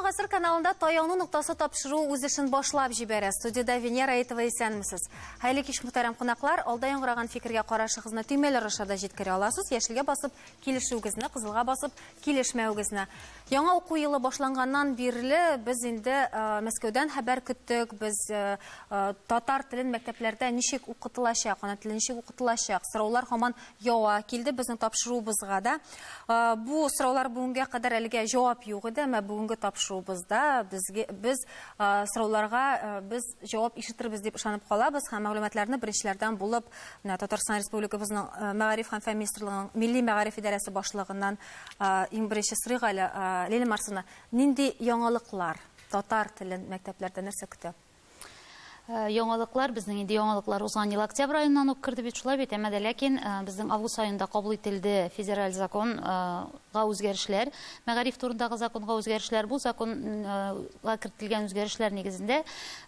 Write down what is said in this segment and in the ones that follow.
ғасыр каналында таяуны нұқтасы тапшыру өз ішін башлап жібәрі. Студияда Венера Айтова есенмісіз. Хайлы кеш мұхтарам қонақлар, алда яңғыраған фикірге қарашы қызына түймелі рашада жеткіре аласыз. Яшілге басып, келіші өгізіне, қызылға басып, келішме өгізіне. Яңа оқу елі башланғаннан берілі біз енді Мәскеуден хабар күттік. Біз татар тілін мәктеплерде нешек оқытылашақ, ана тілін нешек оқытылашақ. Сұраулар хаман яуа келді біздің тапшыру бізға да. Бұл сұраулар бүгінге қадар әліге жауап yok еді, әмі бүгінгі тапшырубызда біз сұрауларға біз жауап ишетірбіз деп шанып қалабыз. Һәм мәгълүматларны біріншілерден болып Татарстан Республикабызның Мәгариф һәм фән министрлігінің Милли мәгариф идарәсе башлыгыннан иң беренче сұрағалы Лейла Марсына, нинди яңалыклар татар телен мәктәпләрдә нәрсә көтә? Яңалыклар безнең инде яңалыклар узган ел октябрь аеннан ук кирде бит шулай бит, әмма дә ләкин безнең август аенда кабул ителде федераль законга үзгәрешләр, мәгариф турындагы законга үзгәрешләр. Бу законга кертелгән үзгәрешләр нигезендә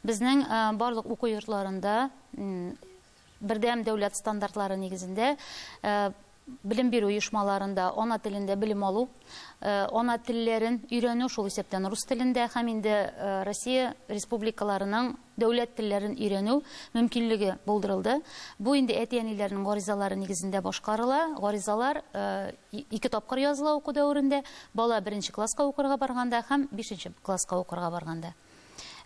безнең барлык уку йортларында бердәм дәүләт стандартлары нигезендә билим бирү оешмаларында ана телендә билим алу, ана телләрен өйрәнү шул исәптән рус телендә һәм инде Россия республикаларының дәүләт телләрен өйрәнү мөмкинлеге булдырылды. Бу инде әти-әниләрнең гаризалары нигезендә башкарыла. Гаризалар 2 тапкыр языла уку дәверендә, бала 1нче класска укырга барганда һәм 5нче класска укырга барганда.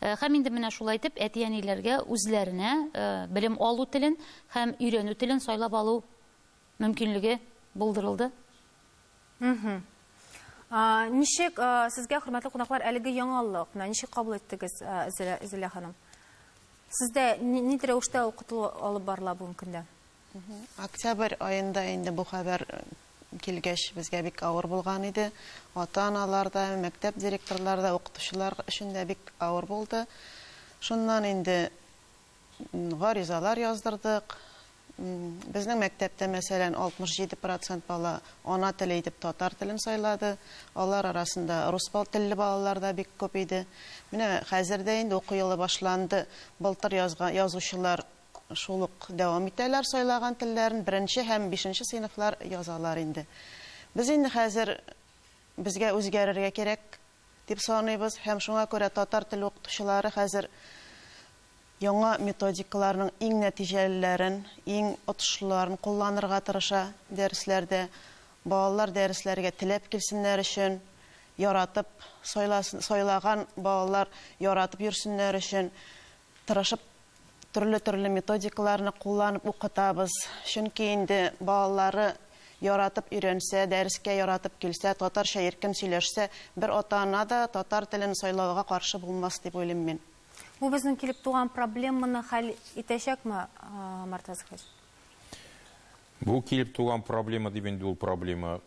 Һәм инде менә шулай итеп әти-әниләргә үзләренә билим алу телен һәм өйрәнү телен сайлап алу мөмкинлеге булдырылды. Ничек сезгә хөрмәтле кунаклар әлеге яңалык, ничек кабул иттегез, Зилә ханым? Сездә нинди рәвештә укыту алып барыла бүгенге көндә? Октябрь аенда инде бу хәбәр килгәч безгә бик авыр булган иде. Ата-аналарда, мәктәп директорларда, укытучылар өчен дә бик авыр булды. Шуннан инде гаризалар яздырдык. Безнең мәктәптә мәсәлән 67% бала ана теле итеп татар телен сайлады. Алар арасында рус телле балалар да бик күп иде. Менә хәзердә инде уку елы башланды. Былтыр язучылар шулык дәвам итәләр сайлаган телләрен 1нче һәм 5нче сыйныфлар язалар инде. Без инде хәзер безгә үзгәрергә кирәк дип саныйбыз һәм шуңа күрә татар теле укытучылары хәзер яңа методикаларның иң нәтиҗәлеләрен, иң отышлыларын кулланырга тырыша дәресләрдә. Балалар дәресләргә теләп килсеннәр өчен, яратып сайлаган балалар яратып йөрсеннәр өчен тырышып төрле методикаларны кулланып укытабыз. Чөнки инде балалары яратып өйрәнсә, дәрескә яратып килсә, татарча еркин сөйләшсә, бер ата-ана да татар телен сайлауга каршы булмас дип уйлыйм мин. Бу безнең килеп туган проблеманы хәл итәчәкме, Мартаз хаҗ? Бу килеп туган проблема дип инде ул проблема.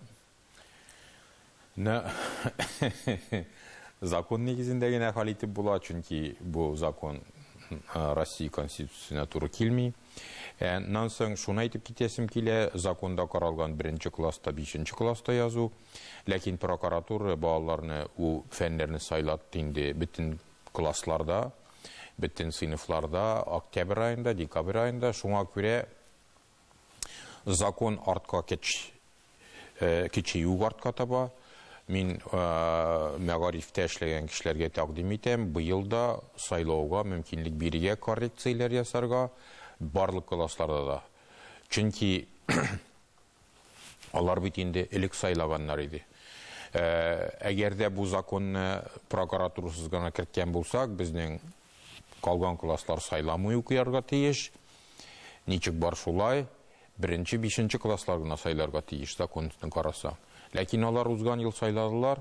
Закон нигезендә генә хәл итеп була, чөнки бу закон Россия конституциясенә туры килми. Нан соң шуны әйтеп китәсем килә, законда каралган 1нче класста, 5нче класста язу, ләкин прокуратура балаларны у фәннәрне сайлатты инде бөтен классларда, бөтен сыйныфларда, октябрь аенда, декабрь аенда. Шуңа күрә закон артка кечею артка таба. Мин мәгарифтә эшләгән кешеләргә тәкъдим итәм, быел да сайлауга мөмкинлек бирергә, коррекцияләр ясарга барлык классларда да. Чөнки алар бит инде элек сайлаганнар иде. Әгәр дә бу законны прокуратурасыз гына керткән булсак, безнең калган класслар сайламый укырга тиеш. Ничек бар шулай? 1нче, 5нче класслар гына сайларга тиеш законны караса. Ләкин алар узган ел сайладылар,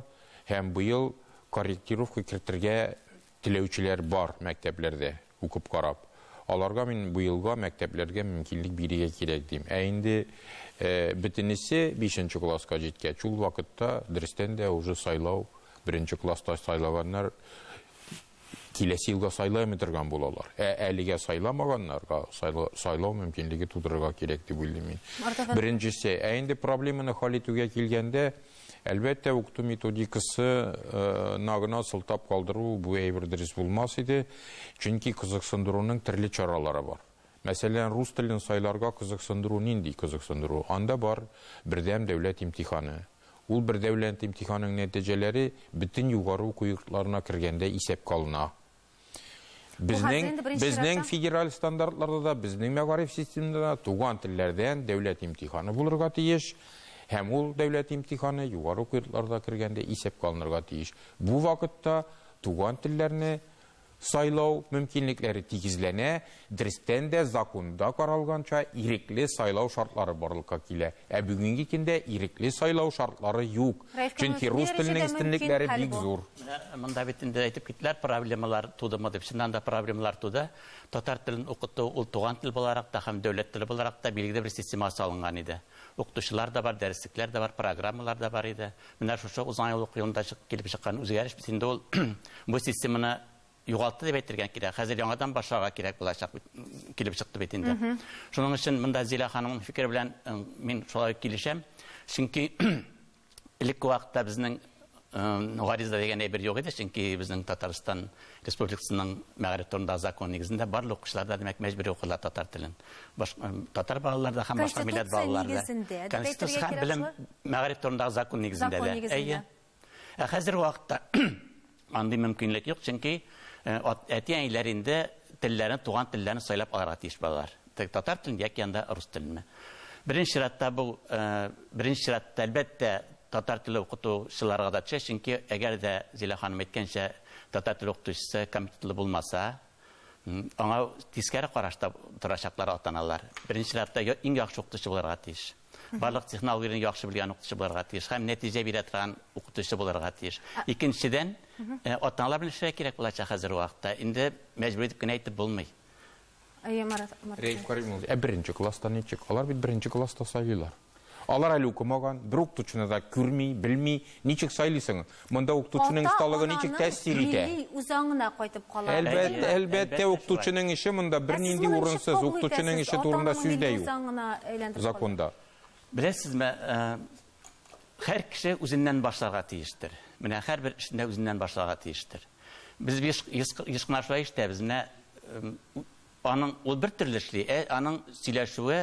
һәм быел корректировка кертергә теләүчеләр бар мәктәпләрдә укып карап. Аларга мин быелга мәктәпләргә мөмкинлек бирергә кирәк дим. Ә инде бөтенесе 5нче класска җиткәч, ул вакытта дөрестән дә уже сайлау 1нче класста сайлаганнар киләсе елга сайламый торган булалар. Әлегә сайламаганнарга сайлау мөмкинлеге тудырырга кирәк дип уйлыйм мин. Беренчесе, инде проблеманы хәл итүгә килгәндә, әлбәттә укыту методикасы нагына сылтап калдыру бу әйбер дөрес булмас иде, чөнки кызыксындыруның төрле чаралары бар. Мәсәлән, рус телен сайларга кызыксындыру нинди кызыксындыру? Анда бар бердәм дәүләт имтиханы. Ул бер дәүләт имтиханының нәтиҗәләре бөтен югары уку йортларына кергәндә исәпкә алына. Безнең федераль стандартларда да, безнең мәгариф системасында туган телләрдән дәүләт имтиханы булырга тиеш. Һәм ул дәүләт имтиханы югары уку йортларда кергәндә исәпкә алынырга тиеш. Бу вакытта туган телләрне сайлау мөмкинлекләре тигезләнә, дөрестән дә законда каралганча ирекле сайлау шартлары барлыкка килә. Ә бүгенге көндә ирекле сайлау шартлары юк. Чөнки рус теленең өстенлекләре бик зур. Монда бит инде әйтеп киттеләр, проблемалар тудымы дип. Чыннан да проблемалар туды. Татар телен укыту ул туган тел буларак та һәм дәүләт теле буларак та билгеле бер система салынган иде. Укытучылар да бар, дәреслекләр да бар, программалар да бар иде. Менә шушы узган ел уку елында килеп чыккан үзгәреш бит инде ул бу системаны югалтты дип әйтергә кирәк. Хәзер яңадан башларга кирәк булачак килеп чыкты бит инде. Шуның өчен монда Зилә ханымның фикере белән мин шулай килешәм. Чөнки элек вакытта безнең гариза дигән әйбер юк иде, чөнки безнең Татарстан Республикасының мәгариф турында закон нигезендә барлык укучылар да димәк мәҗбүри укыла татар телен. Татар балалары да һәм башка милләт балалары да. Конституция һәм белем мәгариф турында закон нигезендә дә. Әйе. Ә хәзер вакытта андый мөмкинлек юк, чөнки әти-әниләрендә телләрен, туган телләрен сайлап алырга тиеш балалар. Татар телен яки анда рус телене. Беренче чиратта бу беренче чиратта әлбәттә татар теле укытучыларга да төшә, чөнки әгәр дә Зилә ханым әйткәнчә татар теле укытучысы компетентлы булмаса, аңа тискәре карашта торачаклар ата-аналар. Беренче чиратта иң яхшы укытучы булырга тиеш. Барлык технологияны яхшы белгән укытучы булырга тиеш, һәм нәтиҗә бирә торган укытучы булырга тиеш. Икенчедән, ата-аналар белән эшләргә кирәк булачак хәзер вакытта. Инде мәҗбүр итеп кенә әйтеп булмый. Рәйф Каримов, беренче класста ничек? Алар бит беренче класста сайлыйлар. Алар әле укымаган, бер укытучыны да күрми, белми, ничек сайлыйсың? Монда укытучының сталыгы ничек тәэсир итә? Үзаңына кайтып кала. Әлбәттә укытучының ише монда бернинди урынсыз, укытучының ише турында сүз дә юк. Законда. Беләсезме, һәр кеше үзеннән башларга тиештер. Менә һәрбер эшендә үзеннән башларга тиештер. Без ешкына шулай эштәбез. Менә аның ул бер төрле эшли, аның сөйләшүе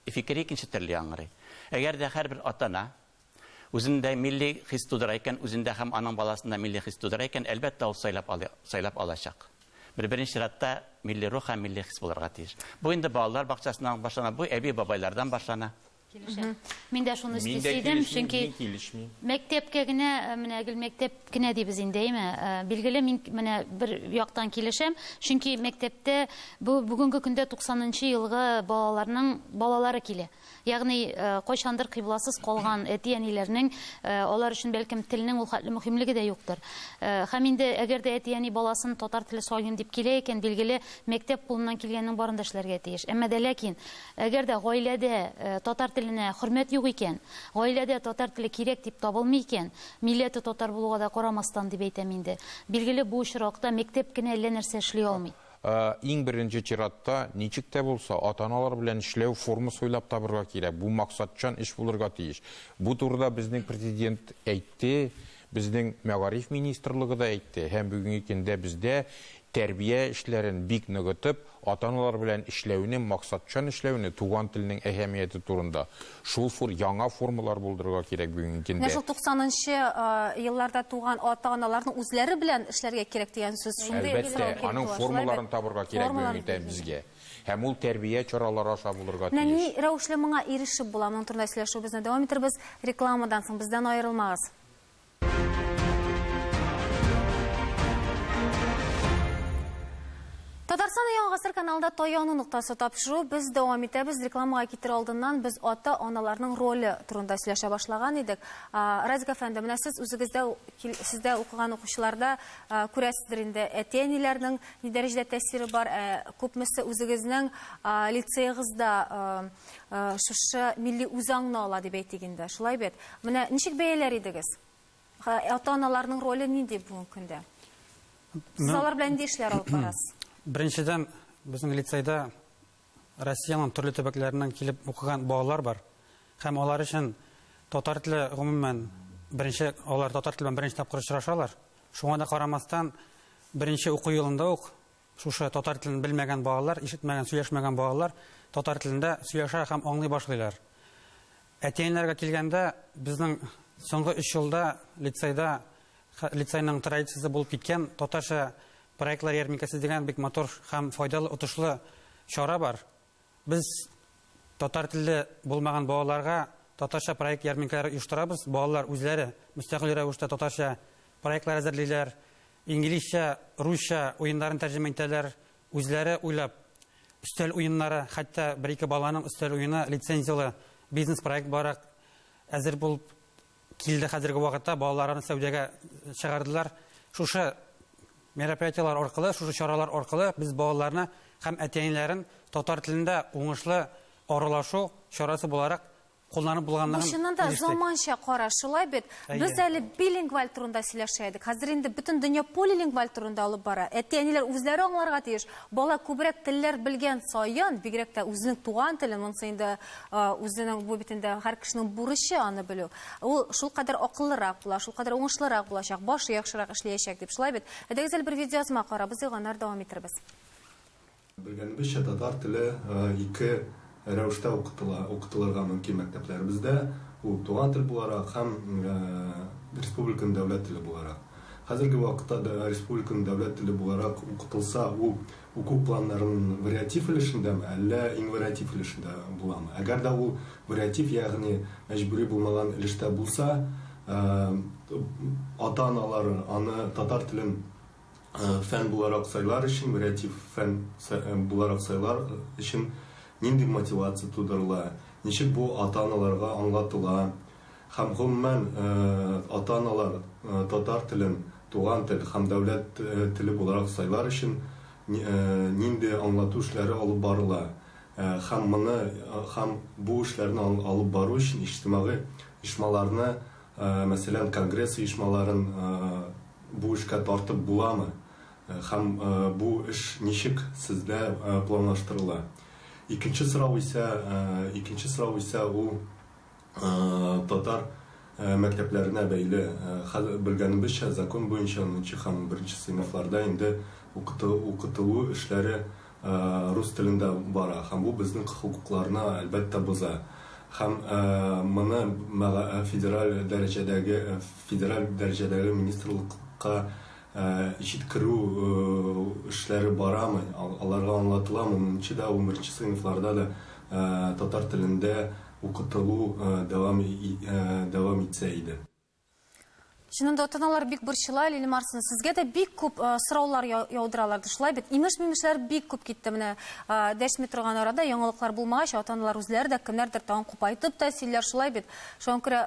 фикере икенче төрле яңгырый. Әгәр дә һәрбер ата-ана үзендә милли хис тудыра икән, үзендә һәм аның баласында милли хис тудыра икән, әлбәттә ул сайлап алачак. Беренче чиратта милли рух һәм милли хис булырга тиеш. Бу инде балалар бакчасыннан башлана, бу әби-бабайлардан башлана. Мин дә шуны истисем, чөнки мәктәпкә генә, менә гел мәктәп кенә дибез инде, билгеле мин менә бер яктан килешәм, чөнки мәктәптә бүгенге көндә 90нчы елгы балалары килә. Ягъни кайчандыр кыйбласыз калган әти-әниләрнең алар өчен бәлкем телнең ул хәтле мөһимлеге дә юктыр. Һәм инде әгәр дә әти-әни баласын татар теле сайлыйм дип килә икән, билгеле мәктәп кулыннан килгәннең барында эшләргә тиеш. Әмма дә ләкин әгәр дә гаиләдә татар теленә хөрмәт юк икән, гаиләдә татар теле кирәк дип табылмый икән, милләте татар булуга да карамастан дип әйтәм инде. Билгеле бу очракта мәктәп кенә әллә нәрсә эшли алмый. Иң беренче чиратта ничек тә булса ата-аналар белән эшләү формасы уйлап табырга кирәк. Бу максатчан эш булырга тиеш. Бу турыда безнең президент әйтте, безнең мәгариф министрлыгы да әйтте. Һәм бүгенге көндә бездә тәрбия эшләрен бик ныгытып, ата-аналар белән эшләүне, максатчан эшләүне, туган теленең әһәмияте турында шул яңа формалар булдырырга кирәк бүгенге көндә. Шул 90нчы елларда туган ата-аналарның үзләре белән эшләргә кирәк дигән сүз. Әлбәттә, аның формаларын табырга кирәк бүгенге безгә. Һәм ул тәрбия чаралары аша булырга тиеш. Ни рәвешле моңа ирешеп була? Моның турында сөйләшүебезне дәвам итәрбез. Рекламадан соң бездән аерылмагыз. Татарстан Яңа гасыр каналында таяну нуктасы тапшыру. Без дәвам итәбез. Рекламага китер алдыннан без ата-аналарның роле турында сөйләшә башлаган идек. Разика әфәнде, менә сез сездә укыган укучыларда күрәсездер инде әти-әниләрнең ни дәрәҗәдә тәэсире бар, күпмесе үзегезнең лицейгызда шушы милли үзаңны ала дип әйтик инде. Шулай бит. Менә ничек бәяләр идегез? Ата-аналарның роле нинди бүгенге көндә? Сез алар белән нинди эшләр алып барасыз? Беренчедән, безнең лицейда Россиянең төрле төбәкләреннән килеп укыган балалар бар. Һәм алар өчен татар теле гомумән алар татар теле белән беренче тапкыр очрашалар. Шуңа да карамастан, беренче уку елында ук шушы татар телен белмәгән балалар, ишетмәгән, сөйләшмәгән балалар татар телендә сөйләшә һәм аңлый башлыйлар. Әти-әниләргә килгәндә, безнең соңгы 3 елда лицейның традициясы булып киткән татарча проектлар ярминкасы дигән бик мотор һәм файдалы отышлы чара бар. Без татар телле булмаган балаларга татарча проект ярминкалары оештырабыз. Балалар үзләре мөстәкыйль рәвештә татарча проектлар әзерлиләр, инглизчә, русча уеннарын тәрҗемә итәләр, үзләре уйлап өстәл уеннары, хәтта 1-2 баланың өстәл уены лицензиялы бизнес проект барак әзер булып килде хәзерге вакытта, балаларны сәүдәгә чыгардылар. Шушы мероприятиялар аркылы, шушы чаралар аркылы без балаларны һәм әтиәннәрен татар телендә уңышлы аралашу чарасы буларак кулланып булганнан. Шуннан заманча караш шулай бит. Без әле билингваль турында сөйләшәйдек. Хәзер инде бөтен дөнья полилингваль турында алып бара. Әтиәннәр үзләре аңларга тиеш. Бала күбрәк телләр белгән саен, бигрәк тә үзенең туган телен, монсы инде үзенең бу бит инде һәр кешенең бурычы аны белү. Ул шулкадәр акыллырак була, шулкадәр уңышлырак булачак, башы яхшырак эшләячәк дип шулай бит. Әдәгез бер видеозма карабыз, иганнар дәвам иттербез. Белгәнебезчә, татар теле 2 рәвештә укытылырга мөмкин мәктәпләребездә. Ул туган тел буларак һәм республиканың дәүләт теле буларак. Хәзерге вакытта да республиканың дәүләт теле буларак укытылса, ул уку планнарының вариатив өлешендәме, әллә инвариатив өлешендә буламы? Әгәр дә ул вариатив, ягъни мәҗбүри булмаган өлештә булса, ата-аналар аны татар телен фән буларак сайлар өчен, вариатив фән буларак сайлар өчен нинди мотивация тудырыла, ничек бу ата-аналарга аңлатыла, һәм гомумән ата-аналар татар телен туган тел һәм дәүләт теле буларак сайлар өчен нинди аңлату эшләре алып барыла, һәм бу эшләрне алып бару өчен иҗтимагый оешмаларны, мәсәлән, конгресс оешмаларын бу эшкә тартып буламы, һәм бу эш ничек сездә планлаштырыла. Икенче сорау исә ул татар мәктәпләренә бәйле. Белгәнебезчә, закон буенча 10 һәм 1 сыйныфларда инде укытылу эшләре рус телендә бара. Һәм бу безнең хокукларны әлбәттә боза. Һәм моны федераль дәрәҗәдәге министрлыкка җиткерү эшләре барамы, аларга аңлатыламы? 10 да 11 сыйныфларда да татар телендә укытылу дәвам итсә иде. Шунда ата-аналар бик борчыла, Лилимарсын, сезгә дә бик күп сораулар яудыралар. Шулай бит, имеш-мимешләр бик күп китте. Менә дәшми торган арада яңалыклар булмагач, ата-аналар үзләре дә кемнәрдер тагын купайтып та сөйләр, шулай бит. Шуңа күрә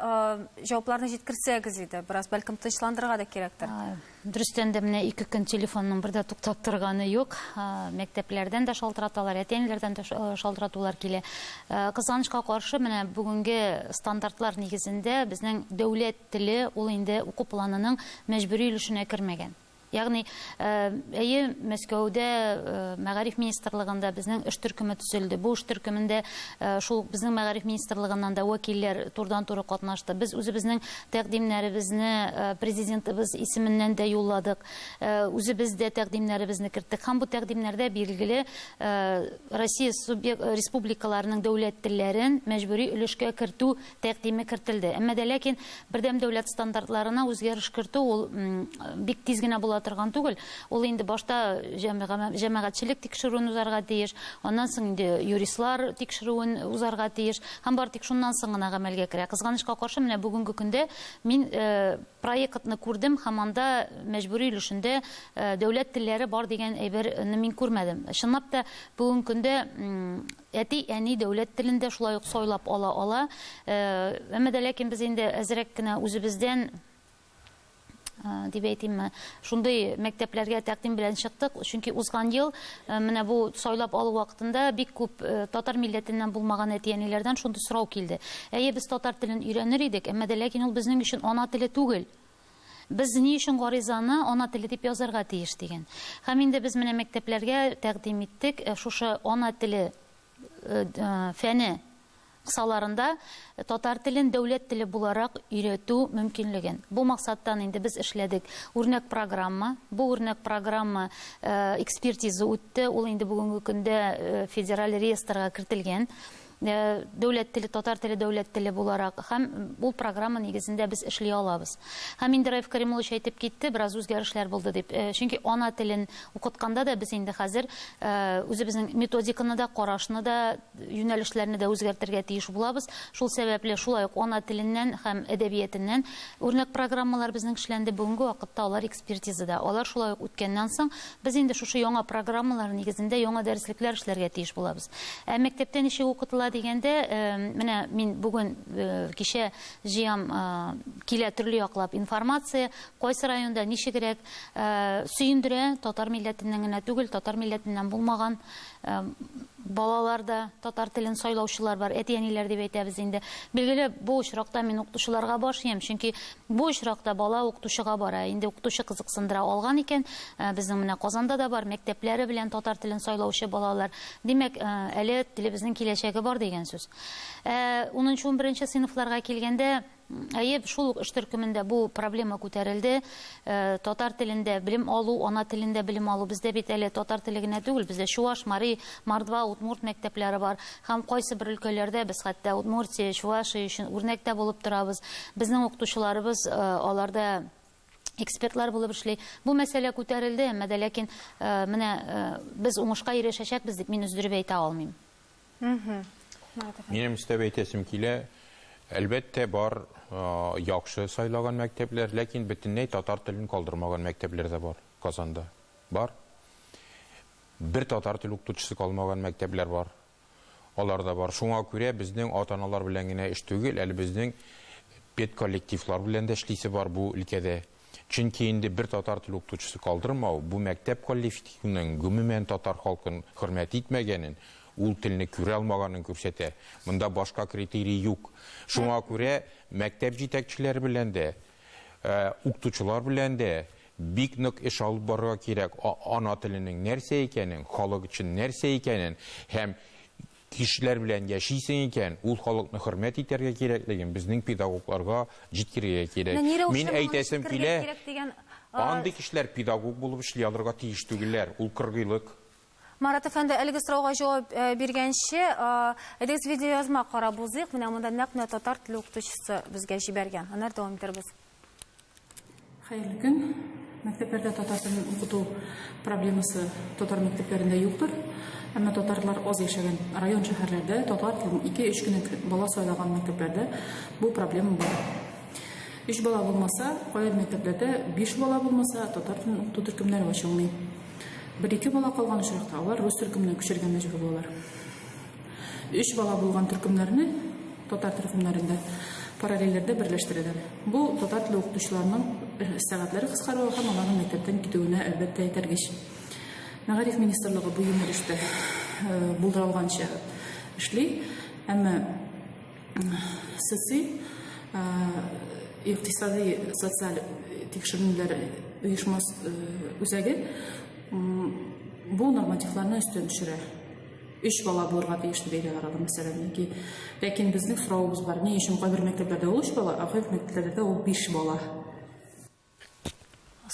җавапларны җиткерсәгез иде, бераз бәлкем тынычландырырга да кирәктер. Дөрестән дә менә 2 көн телефонның бердә туктап торганы юк. Мәктәпләрдән дә шалтыраталар, әтиәннәрдән дә шалтыратулар килә. Кызганычка каршы, менә бүгенге стандартлар нигезендә безнең дәүләт теле ул инде уку планының мәҗбүри өлешенә кермәгән. Ягъни, Мәскәүдә Мәгариф министрлыгында безнең эш төркеме төзелде. Бу эш төркемендә шул безнең Мәгариф министрлыгыннан да вәкилләр турыдан-туры катнашты. Без үзебезнең тәкъдимнәребезне президентыбыз исеменнән дә юлладык. Үзебез дә тәкъдимнәребезне керттек. Һәм бу тәкъдимнәрдә билгеле Россия республикаларының дәүләт телләрен мәҗбүри өлешкә кертү тәкъдиме кертелде. Әмма дә ләкин бердәм дәүләт стандартларына үзгәреш кертү ул бик тиз генә була торган түгел. Ул инде башта җәмәгатьчелек тикшерүен узарга тиеш, аннан соң инде юристлар тикшерүен узарга тиеш, һәм бар тик шуннан соң гына гамәлгә керә. Кызганычка каршы, менә бүгенге көндә мин проектны күрдем, һәм анда мәҗбүри өлешендә дәүләт телләре бар дигән әйберне мин күрмәдем. Чынлап та бүгенге көндә әти-әни дәүләт телендә шулай ук сайлап ала. Әмма дә ләкин без инде әзрәк кенә үзебездән дип әйтимме, шундый мәктәпләргә тәкъдим белән чыктык, чөнки узган ел менә бу сайлап алу вакытында бик күп татар милләтеннән булмаган әти-әниләрдән шундый сорау килде. Без татар телен өйрәнер идек, әмма дә ләкин ул безнең өчен ана теле түгел. Без ни өчен гаризаны ана теле дип язарга тиеш дигән. Һәм инде без менә мәктәпләргә тәкъдим иттек, шушы ана теле фәне кысаларында татар телен дәүләт теле буларак өйрәтү мөмкинлеген. Бу максаттан инде без эшләдек. Үрнәк программа, бу үрнәк программа экспертиза үтте. Ул инде бүгенге көндә федераль реестрга кертелгән. дәүләт теле, татар теле дәүләт теле буларак, һәм ул программа нигезендә без эшли алабыз. Һәм инде Раиф Кәримуллович әйтеп китте, бераз үзгәрешләр булды дип. Чөнки ана телен укытканда да без инде хәзер үзебезнең методиканы да, карашны да, юнәлешләрне дә үзгәртергә тиеш булабыз. Шул сәбәпле шулай ук ана теленнән һәм әдәбиятыннан үрнәк программалар безнең эшләнде. Бүгенге вакытта алар экспертизада. Алар шулай ук үткәннән соң без инде шушы яңа программалар нигезендә яңа дәреслекләр эшләргә тиеш булабыз. Мәктәптә ничек укытыла дигәндә, менә мин бүген кичә җыям килә төрле яклап информация, кайсы районда ничегрәк сөендерә, татар милләтеннән генә түгел, татар милләтеннән булмаган балаларда татар телен сайлаучылар бар, әти-әниләр дип әйтәбез инде. Билгеле, бу очракта мин укытучыларга башыйм, чөнки бу очракта бала укытучыга бара. Инде укытучы кызыксындыра алган икән, безнең менә Казанда да бар, мәктәпләре белән татар телен сайлаучы балалар. Димәк, әле телебезнең киләчәге бар дигән сүз. 10-11 сыйныфларга килгәндә, шул эш төркемендә бу проблема күтәрелде. Татар телендә белем алу, ана телендә белем алу. Бездә бит әле татар теле генә түгел, бездә Чуваш, Мари, Мордва, Удмурт мәктәпләре бар. Һәм кайсы бер өлкәләрдә без хәтта Удмуртия, Чувашия өчен үрнәктә булып торабыз. Безнең укытучыларыбыз аларда экспертлар булып эшли. Бу мәсьәлә күтәрелде, ләкин менә без уңышка ирешәчәкбез дип мин үздереп әйтә алмыйм. Минем истәп әйтәсем килә, әлбәттә бар яхшы сайлаган мәктәпләр, ләкин бөтенләй татар телен калдырмаган мәктәпләр дә бар. Казанда бар. Бер татар тел укытучысы калмаган мәктәпләр бар. Алар да бар. Шуңа күрә безнең ата-аналар белән генә эш түгел, әле безнең педколлективлар белән дә эшлисе бар бу өлкәдә. Чөнки инде бер татар тел укытучысы калдырмау, бу мәктәп коллективының гомумән татар халкын хөрмәт итмәгәнен, ул телне күрә алмаганын күрсәтә. Монда башка критерий юк. Шуңа күрә мәктәп җитәкчеләре белән дә, укытучылар белән дә бик нык эш алып барырга кирәк. Ана теленең нәрсә икәнен, халык өчен нәрсә икәнен һәм кешеләр белән яшисең икән, ул халыкны хөрмәт итәргә кирәклеген безнең педагогларга җиткерергә кирәк. Мин әйтәсем килә, андый кешеләр педагог булып эшли алырга тиеш түгелләр. Ул кыргыйлык. Марат әфәнде, әлеге сорауга җавап биргәнче, әдәс видеоязма карап узыйк. Менә монда нәкъ татар теле укытучысы безгә җибәргән. Аннан дәвам итәрбез. Хәерле көн. Мәктәпләрдә татар телен укыту проблемасы татар мәктәпләрендә юктыр. Әмма татарлар аз яшәгән район шәһәрләрдә татар телен 2-3 көнлек бала сайлаган мәктәпләрдә бу проблема бар. 3 бала булмаса, кайбер мәктәпләрдә 5 бала булмаса, татар телен укыту төркемнәре ачылмый. 1-2 бала калган очракта алар рус төркеменә күчергә мәҗбүр булалар. 3 бала булган төркемнәрне татар төркемнәрендә параллельләрдә берләштерәләр. Бу татар теле укытучыларның сәгатьләре кыскаруы һәм аларның мәктәптән китүенә әлбәттә этәргеч. Мәгариф министрлыгы бу юнәлештә булдырылганча эшли, әмма икътисади социаль тикшерүләр оешмасы үзәге бу нормативларны өстен төшерә. 3 бала булырга тиешле дип әйтәләр мәсәлән. Ләкин безнең сораубыз бар. Ни өчен кайбер мәктәпләрдә 3 бала, а кайбер мәктәпләрдә ул 5 бала?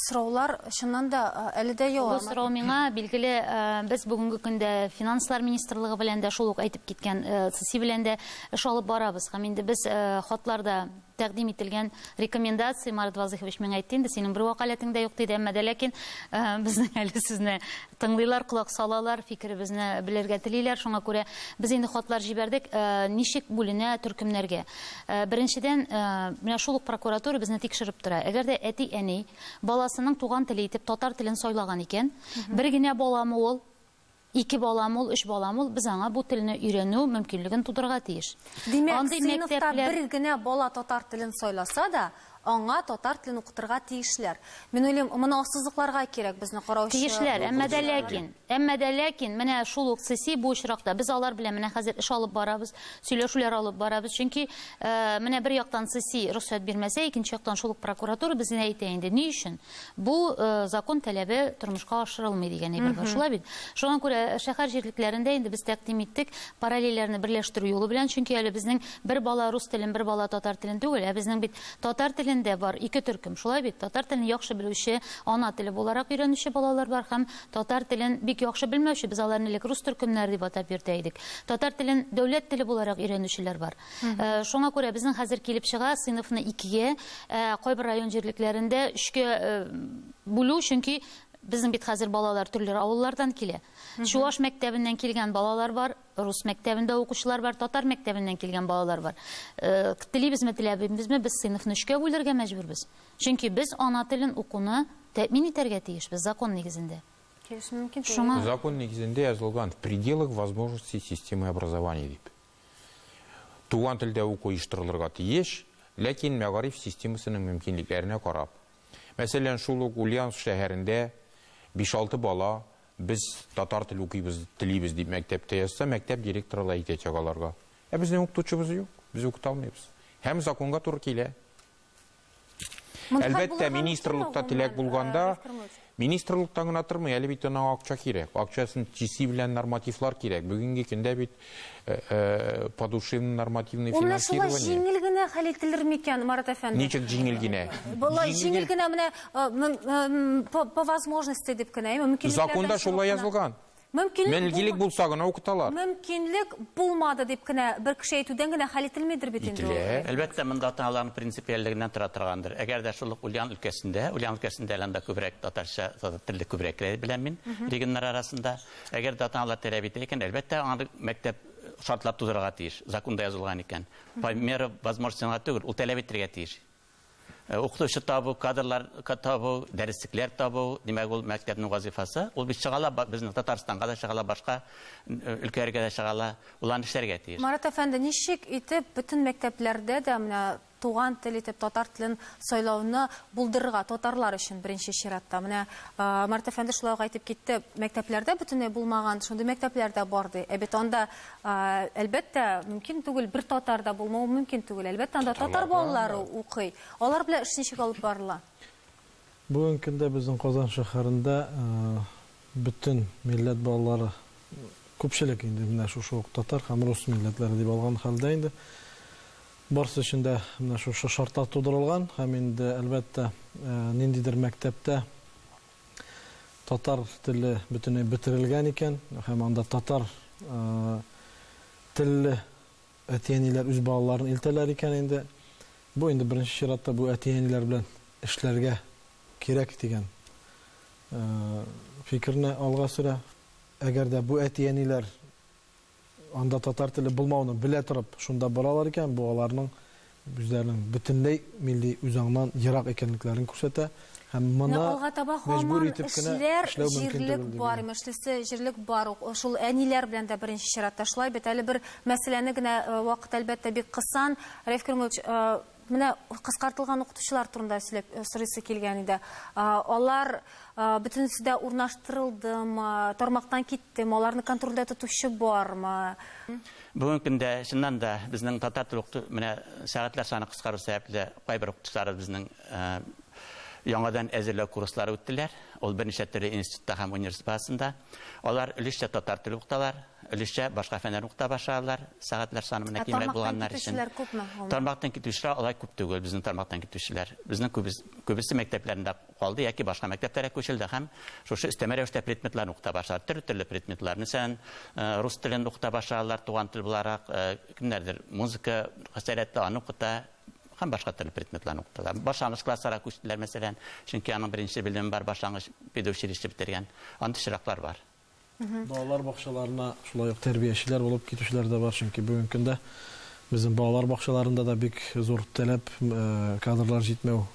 Сораулар шуннан да әле дә Бу ява. сорау миңа билгеле, без бүгенге көндә финанслар министрлыгы белән дә шул ук әйтеп киткән, ССИ белән дә эш алып барабыз. Һәм инде без хатларда тәкъдим ителгән рекомендация, Марат Вазыйхович миңа әйтте инде, синең бер вакаләтеңдә юк диде, әмма ләкин безнең әле сезне тыңлыйлар, колак салалар, фикеребезне белергә телиләр. Шуңа күрә без инде хатлар җибәрдек, ничек бүленә төркемнәргә. Беренчедән, менә шул ук прокуратура безне тикшереп тора. Әгәр дә әти-әни баласының туган теле итеп татар телен сайлаган икән, бер генә баламы ул, 2 баламы ул, 3 баламы ул, без аңа бу телне өйрәнү мөмкинлеген тудырга тиеш. Димәк, сыйныфта бер генә бала татар телен сайласа да, аңа татар телен укытырга тиешләр. Мин уйлыйм, моны ассызлыкларга кирәк безне караучы. Тиешләр, әмма дә ләкин, менә шул ук ССИ бу очракта без алар белән менә хәзер эш алып барабыз, сөйләшүләр алып барабыз. Чөнки менә бер яктан ССИ рөхсәт бирмәсә, икенче яктан шул ук прокуратура безне әйтә инде, ни өчен бу закон таләбе тормышка ашырылмый дигән әйбер бар. Шулай бит. Шуңа күрә шәһәр җирлекләрендә инде без тәкъдим иттек параллельләрне берләштерү юлы белән, чөнки әле безнең бер бала рус телен, бер бала татар телен түгел, ә безнең бит татар телен телендә бар ике төркем. Шулай бит, татар телен яхшы белүче, ана теле буларак өйрәнүче балалар бар һәм татар телен бик яхшы белмәүче, без аларны элек рус төркемнәр дип атап йөртә идек. Татар телен дәүләт теле буларак өйрәнүчеләр бар. Шуңа күрә безнең хәзер килеп чыга сыйныфны 2-гә, кайбер район җирлекләрендә 3-кә бүлү, чөнки безнең бит хәзер балалар төрле авыллардан килә. Чуаш мәктәбеннән килгән балалар бар, рус мәктәбендә укучылар бар, татар мәктәбеннән килгән балалар бар. Телибезме, теләбезме, без сыйныфны 3-кә бүләргә мәҗбүрбез. Чөнки без ана телен укуны тәэмин итәргә тиешбез закон нигезендә. Келишим мөмкин түгел. Шуңа Закон негізінде язылған в пределах возможностей системы образования деп. Туган тілде оқу иштырылырга тиеш, ләкин мәгариф системасының мөмкинлекләренә карап. Мәсәлән, шул ук Ульяновск шәһәрендә 5-6 бала біз татар тіл укыйбыз, телибез дип мәктәптә язса, мәктәп директоры ла әйтәчәк аларга. Безнең укытучыбыз юк, без укыта алмыйбыз. Һәм законга туры килә. Әлбәттә, министрлыкта теләк булганда, министрлыктан гына тормый, әле бит аңа акча кирәк. Акчасын чиси белән нормативлар кирәк. Бүгенге көндә бит подушевный нормативный финансирование. Шулай җиңел генә хәл ителер микән, Марат әфәнде? Ничек җиңел генә? Булай җиңел генә менә по возможности дип кенә, мөмкинлекләрдән. Законда шулай язылган. Мөмкинлек булса гына укыталар. Мөмкинлек булмады дип кенә бер кеше әйтүдән генә хәл ителмидер бит инде. Әлбәттә, монда ата-аналарның принципиаллыгыннан тора торгандыр. Әгәр дә шул Ульян өлкәсендә әлендә күбрәк татарча телле күбрәк белән мин регионнар арасында, әгәр дә ата-аналар таләп итә икән, әлбәттә, аны мәктәп шартлап тудырырга тиеш. Законда язылган икән. По мере возможностена түгел, ул таләп итәргә тиеш. Укытучы табу, кадрлар табу, дәреслекләр табу, димәк ул мәктәпнең вазифасы. Ул бит чыгала, безнең Татарстанга да чыгала, башка өлкәләргә дә чыгала, уларны эшләргә тиеш. Марат әфәнде, ничек итеп бөтен мәктәпләрдә дә менә туган тел итеп татар телен сайлауны булдырырга татарлар өчен беренче чиратта? Менә Марат әфәнде шулай әйтеп китте, мәктәпләрдә бөтенләй булмаган, шундый мәктәпләрдә барды. Бит анда әлбәттә мөмкин түгел, бер татарда булмау мөмкин түгел. Әлбәттә анда татар балалары укый. Алар белән эш ничек алып барыла? Бүген көндә безнең Казан шәһәрендә бөтен милләт балалары күпчелек инде менә шушы татар һәм рус милләтләре дип алган хәлдә инде. Барсы өчен дә менә шушы шартлар тудырылган һәм инде әлбәттә ниндидер мәктәптә татар теле бөтенләй бетерелгән икән һәм анда татар телле әтиәниләр үз балаларын илтәләр икән инде. Бу инде беренче чиратта бу әтиәниләр белән эшләргә кирәк дигән фикерне алга сөрә. Әгәр дә бу әтиәниләр анда татар теле булмауны белә торып, шунда баралар икән, бу аларның үзләренең бөтенләй милли үзаңнан ерак икәнлекләрен күрсәтә. Һәм моны мәҗбүр итеп кенә эшләү мөмкин түгел. Бар, эшлесе җирлек бар. Шул әниләр белән дә беренче чиратта шулай бит. Әле бер мәсьәләне генә вакыт әлбәттә бик кысан. Раиф Кәримович, менә кыскартылган укытучылар турында сорыйсы килгән иде. Алар бөтенесе дә урнаштырылдымы, тармактан киттеме, аларны контрольдә тотучы бармы? Бүген көндә чыннан да безнең татар теле менә сәгатьләр саны кыскару сәбәпле кайбер укытучылар безнең яңадан әзерләү курслары үттеләр. Ул берничә төрле институтта һәм университет базасында. Алар өлешчә татар теле укыталар, өлешчә башка фәннәр укыта башладылар. Сәгатьләр саны менә кимрәк булганнар өчен. Тармактан китүчеләр алай күп түгел, безнең тармактан китүчеләр. Безнең күбесе мәктәпләрендә калды яки башка мәктәпләргә күчелде һәм шушы өстәмә рәвештә предметларны укыта башладылар. Төрле предметлар. Мәсәлән, рус телен укыта башладылар, туган тел буларак, кемнәрдер музыка, хәсәрәтте аны укыта. Һәм башка төрле предметларны укыталар. Башлангыч классларга күчтеләр, мәсәлән, чөнки аның беренче белеме бар, башлангыч педагогический бетергән. Анда чираклар бар. Балалар бакчаларына шулай ук тәрбиячеләр булып китүчеләр дә бар, чөнки бүген көндә безнең балалар бакчаларында да бик зур таләп, кадрлар җитмәү,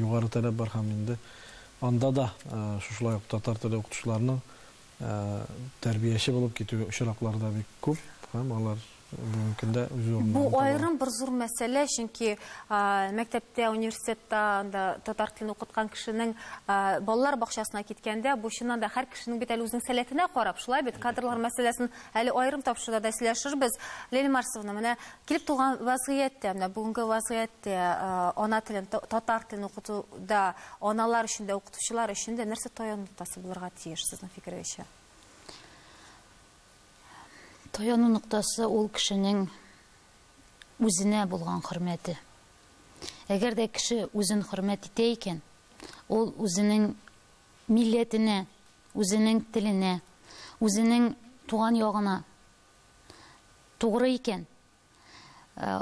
югары таләп бар һәм инде анда да шулай ук татар теле укытучыларның тәрбияче булып китү чираклары да бик күп һәм алар бүген көндә үз урынында. Бу аерым бер зур мәсьәлә, чөнки мәктәптә, университетта татар телен укыткан кешенең балалар бакчасына киткәндә, бу чыннан да һәр кешенең бит әле үзенең сәләтенә карап, шулай бит кадрлар мәсьәләсен әле аерым тапшыруда да сөйләшербез. Лилия Марсовна, менә килеп туган вазгыятьтә, менә бүгенге вазгыятьтә ана телен, татар телен укытуда аналар өчен дә, укытучылар өчен дә нәрсә таян нуктасы булырга тиеш, сезнең фикерегезчә? Таяну нуктасы ул кешенең үзенә булган хөрмәте. Әгәр дә кеше үзен хөрмәт итә икән, ул үзенең милләтенә, үзенең теленә, үзенең туган ягына тугры икән,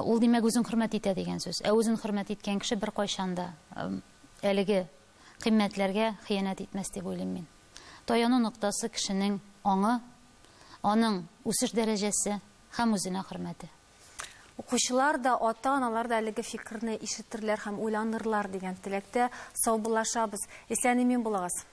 ул димәк үзен хөрмәт итә дигән сүз. Үзен хөрмәт иткән кеше бер кайчанда әлеге кыйммәтләргә хыянәт итмәс дип уйлыйм мин. Таяну ноктасы кешенең аңы, аның үсеш дәрәҗәсе һәм үзенә хөрмәте. Укучылар да, ата-аналар да әлеге фикерне ишетерләр һәм уйланырлар дигән теләктә саубуллашабыз. Исән-имин булыгыз.